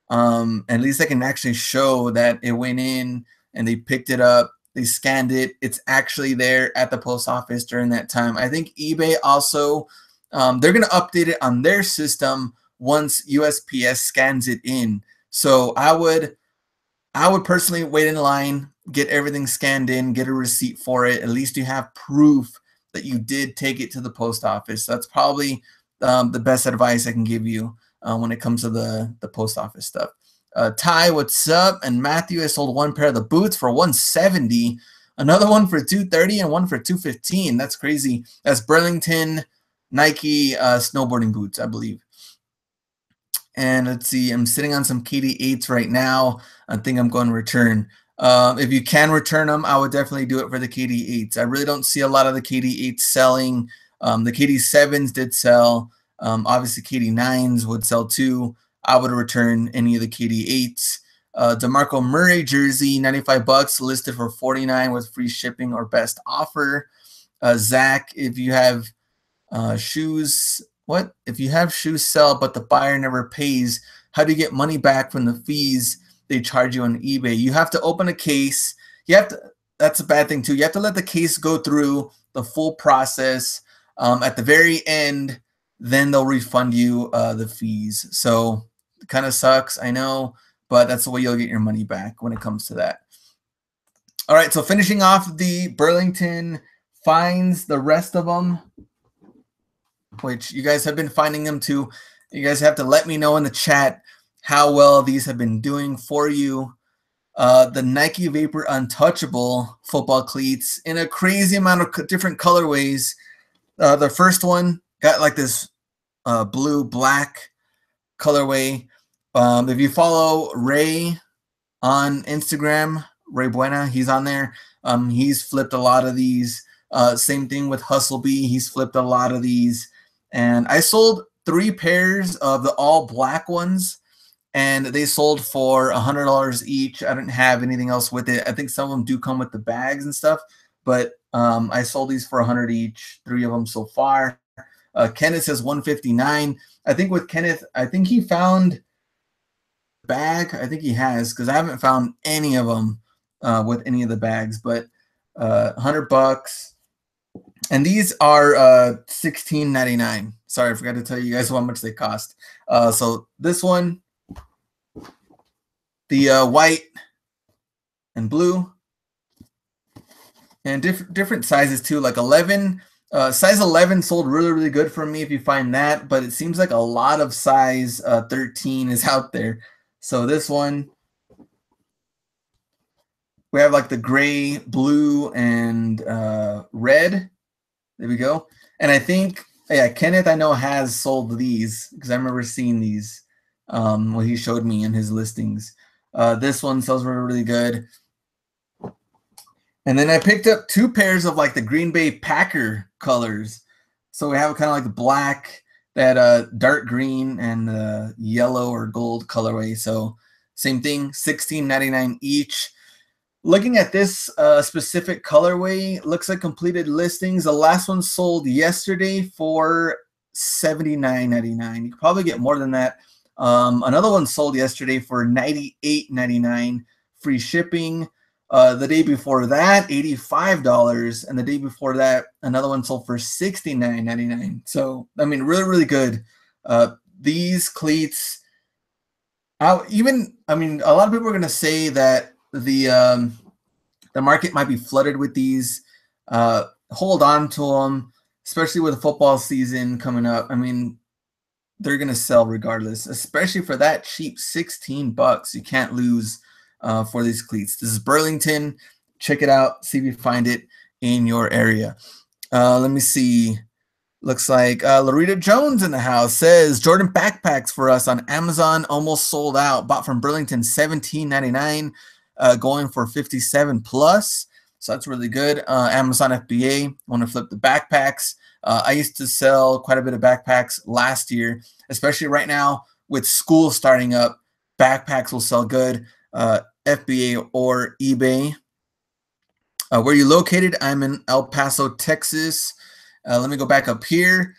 Speaker 1: At least I can actually show that it went in and they picked it up. They scanned it. It's actually there at the post office during that time. I think eBay also, they're going to update it on their system once USPS scans it in. So I would personally wait in line, get everything scanned in, get a receipt for it. At least you have proof that you did take it to the post office. That's probably the best advice I can give you when it comes to the post office stuff. Ty, what's up? And Matthew, I sold 1 pair of the boots for $170, another one for $230, and one for $215. That's crazy. That's Burlington Nike snowboarding boots, I believe. And let's see, I'm sitting on some KD8s right now. I think I'm going to return. If you can return them, I would definitely do it for the KD8s. I really don't see a lot of the KD8s selling. The KD7s did sell. Obviously, KD9s would sell too. I would return any of the KD8s. DeMarco Murray jersey, $95, listed for $49 with free shipping or best offer. Zach, if you have shoes, what? If you have shoes sell, but the buyer never pays, how do you get money back from the fees they charge you on eBay? You have to open a case. You have to. That's a bad thing too. You have to let the case go through the full process. At the very end, then they'll refund you the fees. So it kind of sucks, I know, but that's the way you'll get your money back when it comes to that. All right, so finishing off the Burlington finds, the rest of them, which you guys have been finding them too. You guys have to let me know in the chat how well these have been doing for you. The Nike Vapor Untouchable football cleats in a crazy amount of different colorways. The first one got like this blue-black colorway. If you follow Ray on Instagram, Ray Buena, he's on there. He's flipped a lot of these. Same thing with Hustle B. He's flipped a lot of these. And I sold 3 pairs of the all-black ones, and they sold for $100 each. I didn't have anything else with it. I think some of them do come with the bags and stuff, but I sold these for $100 each, 3 of them so far. Kenneth says $159. I think with Kenneth, I think he found bag. I think he has, because I haven't found any of them with any of the bags, but $100. And these are $16.99. Sorry, I forgot to tell you guys how much they cost. So this one, the white and blue, and different sizes too, like 11. Size 11 sold really, really good for me if you find that, but it seems like a lot of size 13 is out there. So this one, we have like the gray, blue, and red. There we go. And I think, yeah, Kenneth I know has sold these, because I remember seeing these what he showed me in his listings. This one sells really, really good. And then I picked up 2 pairs of like the Green Bay Packer colors. So we have kind of like the black, that dark green, and yellow or gold colorway. So same thing, $16.99 each. Looking at this specific colorway, looks like completed listings. The last one sold yesterday for $79.99. You could probably get more than that. Another one sold yesterday for $98.99, free shipping. The day before that, $85, and the day before that, another one sold for $69.99. So, I mean, really, really good. These cleats, a lot of people are going to say that the market might be flooded with these. Hold on to them, especially with the football season coming up. I mean, they're going to sell regardless, especially for that cheap $16. You can't lose for these cleats. This is Burlington. Check it out. See if you find it in your area. Let me see. Looks like Loretta Jones in the house says Jordan backpacks for us on Amazon, almost sold out. Bought from Burlington, $17.99, going for $57 plus. So that's really good. Amazon FBA. Want to flip the backpacks. I used to sell quite a bit of backpacks last year, especially right now with school starting up. Backpacks will sell good. FBA or eBay. Where are you located? I'm in El Paso, Texas. Let me go back up here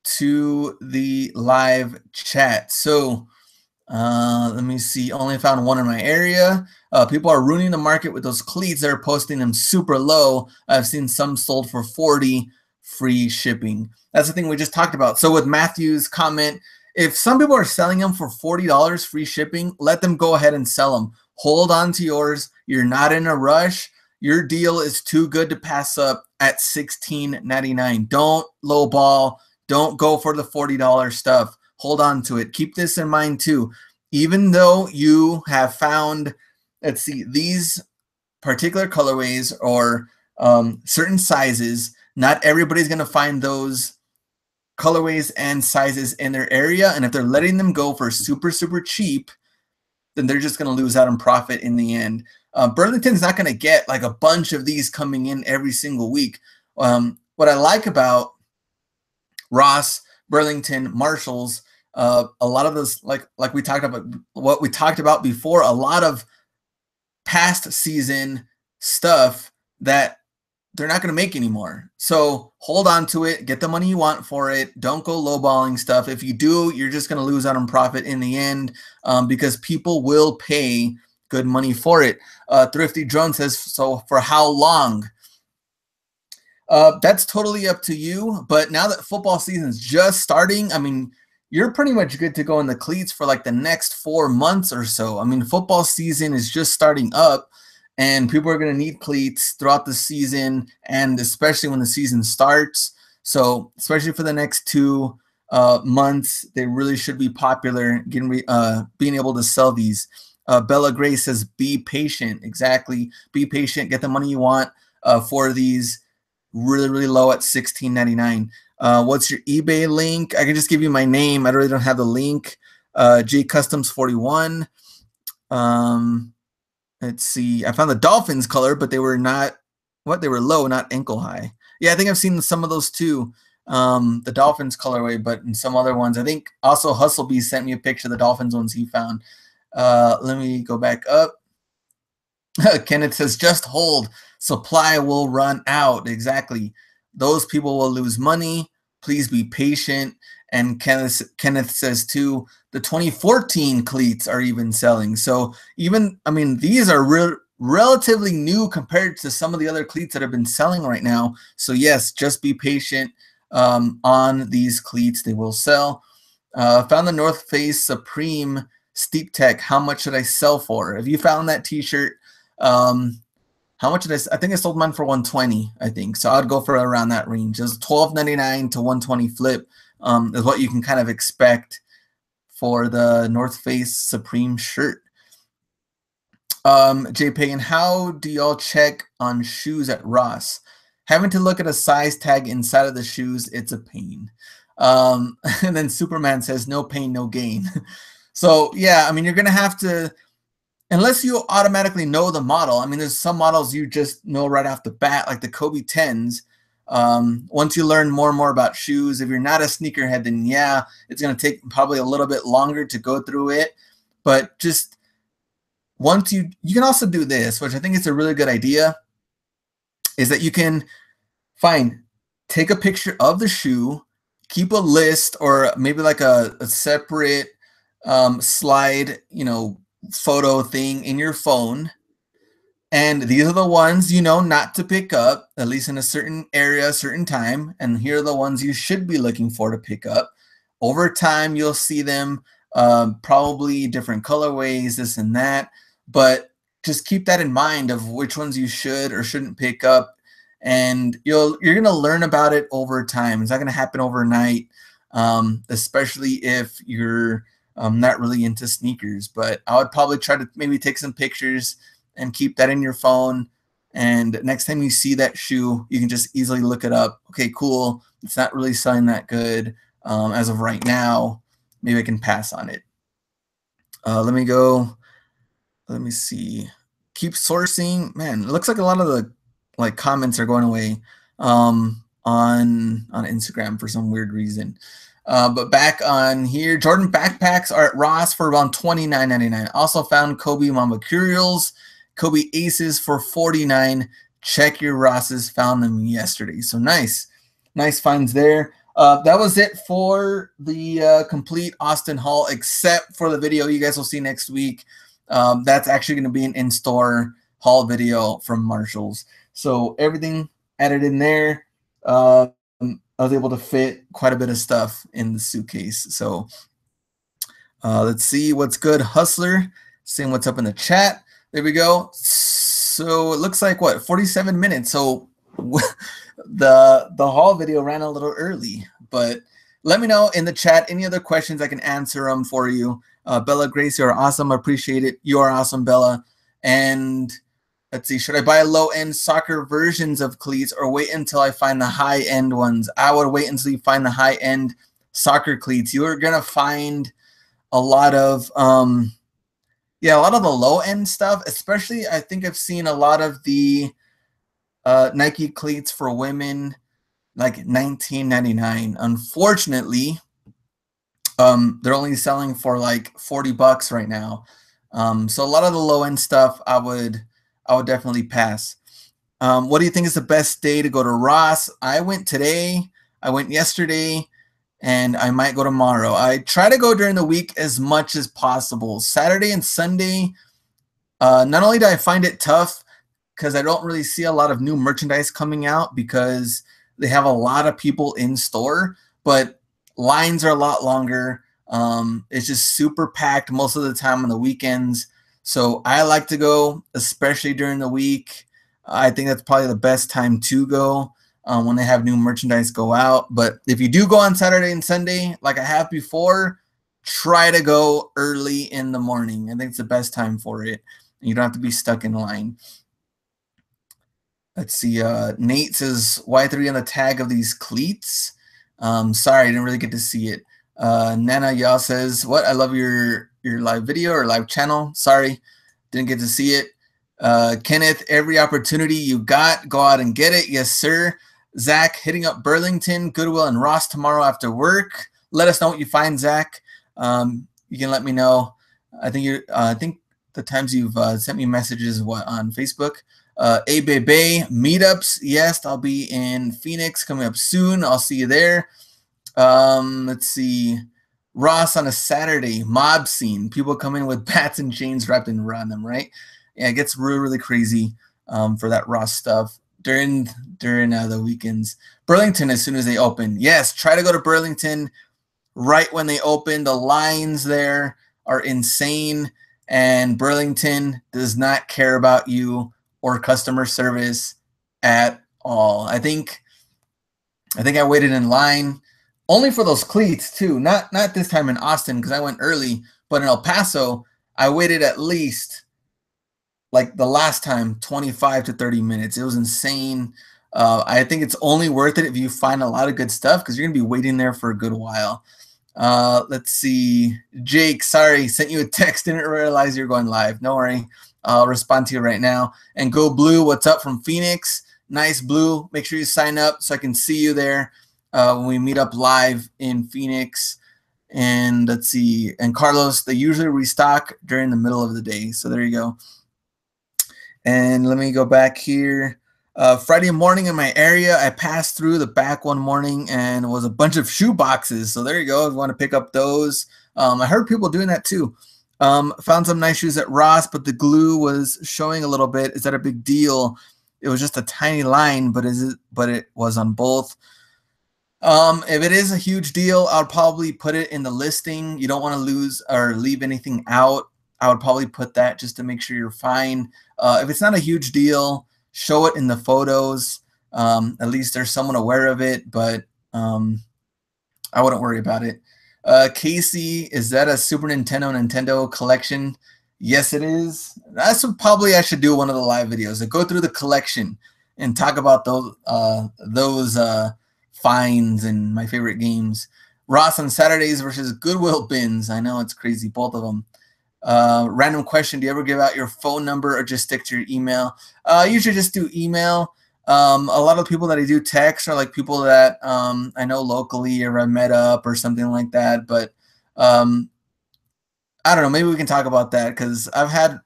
Speaker 1: to the live chat. So let me see. Only found one in my area. People are ruining the market with those cleats. They're posting them super low. I've seen some sold for $40, free shipping. That's the thing we just talked about. So with Matthew's comment, if some people are selling them for $40 free shipping, let them go ahead and sell them. Hold on to yours. You're not in a rush. Your deal is too good to pass up at $16.99. Don't lowball. Don't go for the $40 stuff. Hold on to it. Keep this in mind too. Even though you have found, let's see, these particular colorways or certain sizes, not everybody's going to find those colorways and sizes in their area. And if they're letting them go for super, super cheap, then they're just going to lose out on profit in the end. Burlington's not going to get like a bunch of these coming in every single week. What I like about Ross, Burlington, Marshalls, a lot of those, like we talked about, what we talked about before, a lot of past season stuff that they're not going to make anymore. So hold on to it. Get the money you want for it. Don't go lowballing stuff. If you do, you're just going to lose out on profit in the end because people will pay good money for it. Thrifty Drone says, so for how long? That's totally up to you. But now that football season's just starting, I mean, you're pretty much good to go in the cleats for like the next 4 months or so. I mean, football season is just starting up. And people are going to need cleats throughout the season, and especially when the season starts. So especially for the next 2 months, they really should be popular, being able to sell these. Bella Gray says, be patient. Exactly. Be patient. Get the money you want for these really, really low at $16.99. What's your eBay link? I can just give you my name. I really don't have the link. J Customs 41. Let's see. I found the Dolphins color, but they were not they were low, not ankle high. Yeah, I think I've seen some of those too. The Dolphins colorway, but in some other ones. I think also Hustlebee sent me a picture of the Dolphins ones he found. Let me go back up. Kenneth says, just hold. Supply will run out. Exactly. Those people will lose money. Please be patient. And Kenneth says too, the 2014 cleats are even selling. So even, I mean, these are relatively new compared to some of the other cleats that have been selling right now. So yes, just be patient on these cleats. They will sell. Found the North Face Supreme Steep Tech. How much should I sell for? If you found that t-shirt, how much did I think I sold mine for 120, I think. So I'd go for around that range. It's $12.99 to 120 flip is what you can kind of expect for the North Face Supreme shirt. Jay Pagan, how do y'all check on shoes at Ross? Having to look at a size tag inside of the shoes, it's a pain. And then Superman says, no pain, no gain. So yeah, I mean, you're going to have to, unless you automatically know the model. I mean, there's some models you just know right off the bat, like the Kobe 10s. Once you learn more and more about shoes, if you're not a sneakerhead, then yeah, it's going to take probably a little bit longer to go through it. But just once you can also do this, which I think is a really good idea, is that you can take a picture of the shoe, keep a list or maybe like a separate slide, photo thing in your phone. And these are the ones you know not to pick up, at least in a certain area, certain time. And here are the ones you should be looking for to pick up. Over time, you'll see them probably different colorways, this and that. But just keep that in mind of which ones you should or shouldn't pick up. And you're going to learn about it over time. It's not going to happen overnight, especially if you're not really into sneakers. But I would probably try to maybe take some pictures and keep that in your phone. And next time you see that shoe, you can just easily look it up. Okay, cool. It's not really selling that good as of right now. Maybe I can pass on it. Let me see. Keep sourcing. Man, it looks like a lot of the comments are going away on Instagram for some weird reason. But back on here, Jordan backpacks are at Ross for around $29.99. Also found Kobe Mamba Curials, Kobe Aces for $49. Check your Rosses. Found them yesterday. So nice finds there. That was it for the complete Austin haul, except for the video you guys will see next week. That's actually going to be an in-store haul video from Marshall's. So everything added in there. I was able to fit quite a bit of stuff in the suitcase. So let's see what's good. Hustler saying what's up in the chat. There we go. So it looks like 47 minutes. So the haul video ran a little early, but let me know in the chat any other questions. I can answer them for you. Bella Grace, you're awesome. I appreciate it. You are awesome, Bella. And let's see, should I buy low-end soccer versions of cleats or wait until I find the high-end ones? I would wait until you find the high-end soccer cleats. You're going to find a lot of the low-end stuff, especially I think I've seen a lot of the Nike cleats for women, like $19.99. Unfortunately, they're only selling for like $40 right now. So a lot of the low-end stuff I would definitely pass. What do you think is the best day to go to Ross? I went today, I went yesterday, and I might go tomorrow. I try to go during the week as much as possible. Saturday and Sunday, not only do I find it tough because I don't really see a lot of new merchandise coming out because they have a lot of people in store, but lines are a lot longer. It's just super packed most of the time on the weekends. So I like to go, especially during the week. I think that's probably the best time to go when they have new merchandise go out. But if you do go on Saturday and Sunday, like I have before, try to go early in the morning. I think it's the best time for it. You don't have to be stuck in line. Let's see. Nate says Y3 on the tag of these cleats. Sorry, I didn't really get to see it. Nana Yao says, what? I love your live video or live channel. Sorry, didn't get to see it. Kenneth, every opportunity you got, go out and get it. Yes, sir. Zach, hitting up Burlington, Goodwill, and Ross tomorrow after work. Let us know what you find, Zach. You can let me know. I think the times you've sent me messages on Facebook. Bebe meetups. Yes, I'll be in Phoenix coming up soon. I'll see you there. Let's see. Ross on a Saturday, mob scene. People come in with bats and chains wrapped around them, right? Yeah, it gets really, really crazy for that Ross stuff during the weekends. Burlington, as soon as they open. Yes, try to go to Burlington right when they open. The lines there are insane, and Burlington does not care about you or customer service at all. I think I waited in line only for those cleats too. Not this time in Austin because I went early, but in El Paso, I waited at least like the last time 25 to 30 minutes. It was insane. I think it's only worth it if you find a lot of good stuff because you're gonna be waiting there for a good while. Let's see. Jake, sorry, sent you a text, didn't realize you're going live. No worry. I'll respond to you right now. And Go Blue, what's up from Phoenix? Nice Blue. Make sure you sign up so I can see you there when we meet up live in Phoenix. And let's see. And Carlos, they usually restock during the middle of the day. So there you go. And let me go back here. Friday morning in my area, I passed through the back one morning and it was a bunch of shoe boxes. So there you go. If you want to pick up those. I heard people doing that too. Found some nice shoes at Ross, but the glue was showing a little bit. Is that a big deal? It was just a tiny line, but it was on both. If it is a huge deal, I'll probably put it in the listing. You don't want to lose or leave anything out. I would probably put that just to make sure you're fine. If it's not a huge deal, show it in the photos. At least there's someone aware of it, but I wouldn't worry about it. Casey, is that a Super Nintendo collection? Yes, it is. That's what probably I should do one of the live videos. I go through the collection and talk about those finds and my favorite games. Ross on Saturdays versus Goodwill bins. I know it's crazy, both of them. Random question, do you ever give out your phone number or just stick to your email? Usually just do email. A lot of people that I do text are like people that I know locally or I met up or something like that. But I don't know, maybe we can talk about that because I've had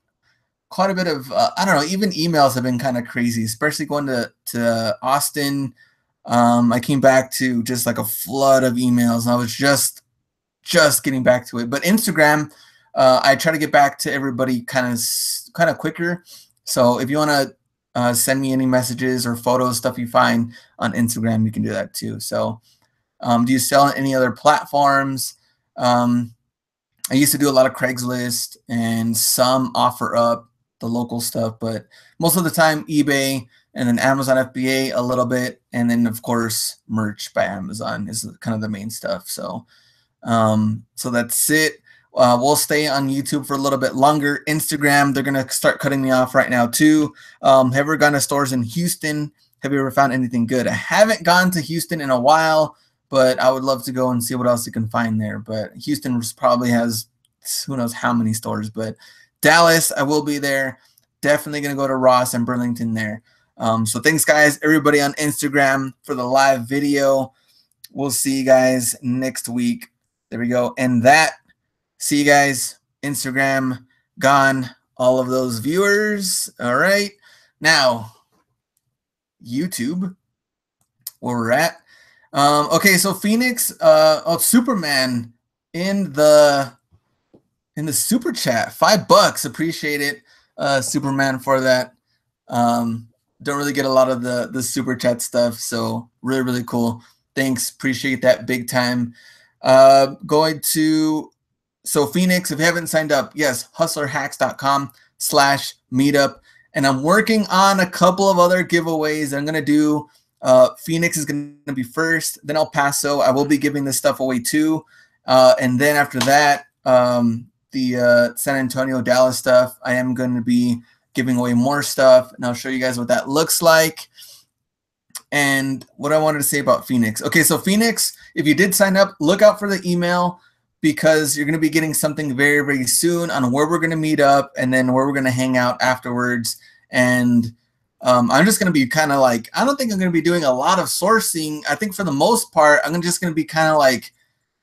Speaker 1: quite a bit of, I don't know, even emails have been kind of crazy, especially going to Austin. I came back to just like a flood of emails and I was just getting back to it. But Instagram, I try to get back to everybody kind of quicker. So if you want to send me any messages or photos, stuff you find on Instagram, you can do that too. So do you sell on any other platforms? I used to do a lot of Craigslist and some OfferUp, the local stuff, but most of the time eBay and then Amazon FBA a little bit. And then of course, merch by Amazon is kind of the main stuff. So, so that's it. We'll stay on YouTube for a little bit longer. Instagram, they're going to start cutting me off right now too. Have you ever gone to stores in Houston? Have you ever found anything good? I haven't gone to Houston in a while, but I would love to go and see what else you can find there. But Houston probably has who knows how many stores. But Dallas, I will be there. Definitely going to go to Ross and Burlington there. So thanks, guys, everybody on Instagram for the live video. We'll see you guys next week. There we go. And that, see you guys. Instagram gone. All of those viewers. All right. Now, YouTube, where we're at. Okay, so Phoenix, Superman in the super chat, $5. Appreciate it, Superman, for that. Don't really get a lot of the super chat stuff, so really, really cool. Thanks, appreciate that big time. Going to, so Phoenix, if you haven't signed up, yes, hustlerhacks.com/meetup, and I'm working on a couple of other giveaways I'm gonna do. Phoenix is going to be first, then El Paso. I will be giving this stuff away too. And then after that, the San Antonio, Dallas stuff, I am going to be giving away more stuff. And I'll show you guys what that looks like. And what I wanted to say about Phoenix. Okay, so Phoenix, if you did sign up, look out for the email because you're going to be getting something very, very soon on where we're going to meet up and then where we're going to hang out afterwards. And I'm just going to be kind of like, I don't think I'm going to be doing a lot of sourcing. I think for the most part, I'm just going to be kind of like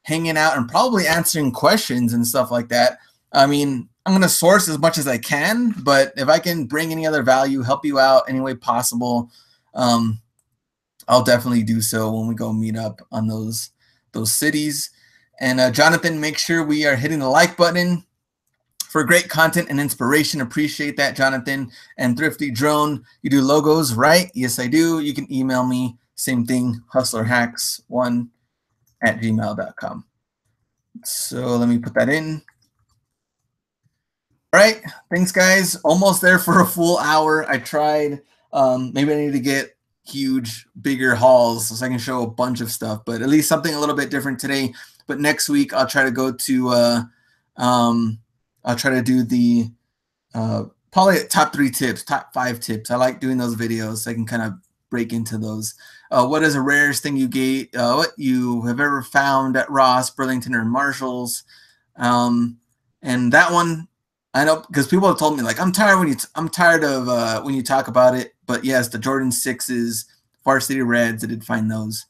Speaker 1: hanging out and probably answering questions and stuff like that. I mean, I'm going to source as much as I can, but if I can bring any other value, help you out any way possible, I'll definitely do so when we go meet up on those those cities. And Jonathan, make sure we are hitting the like button for great content and inspiration. Appreciate that, Jonathan. And Thrifty Drone, you do logos, right? Yes, I do. You can email me. Same thing, hustlerhacks1@gmail.com. So let me put that in. All right. Thanks, guys. Almost there for a full hour. I tried. Maybe I need to get huge, bigger hauls so I can show a bunch of stuff, but at least something a little bit different today. But next week, I'll try to go to, I'll try to do the probably top 3 tips, top 5 tips. I like doing those videos so I can kind of break into those. What is the rarest thing you what you have ever found at Ross, Burlington, or Marshalls? And that one, I know because people have told me like I'm tired of when you talk about it. But yes, the Jordan 6s, Varsity Reds, I did find those.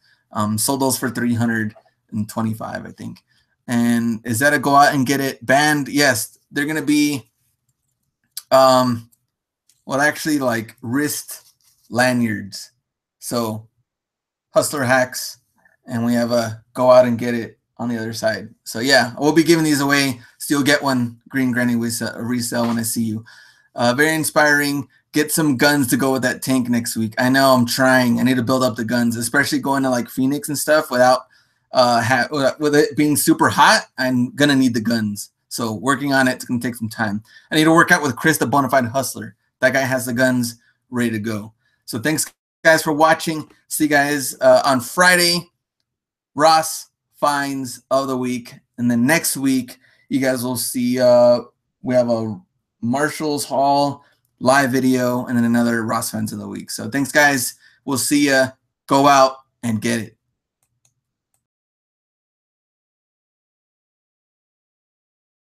Speaker 1: Sold those for $325, I think. And is that a go out and get it banned? Yes, they're gonna be well, actually like wrist lanyards. So Hustler Hacks, and we have a go out and get it on the other side. So yeah, we'll be giving these away. So you'll get one, Green Granny resell when I see you. Very inspiring. Get some guns to go with that tank next week. I know I'm trying. I need to build up the guns, especially going to like Phoenix and stuff without with it being super hot. I'm gonna need the guns. So working on it's gonna take some time. I need to work out with Chris, the Bonafide Hustler. That guy has the guns ready to go. So thanks guys for watching. See you guys on Friday. Ross finds of the week, and then next week you guys will see we have a Marshall's haul live video and then another Ross finds of the week. So thanks guys. We'll see you. Go out and get it.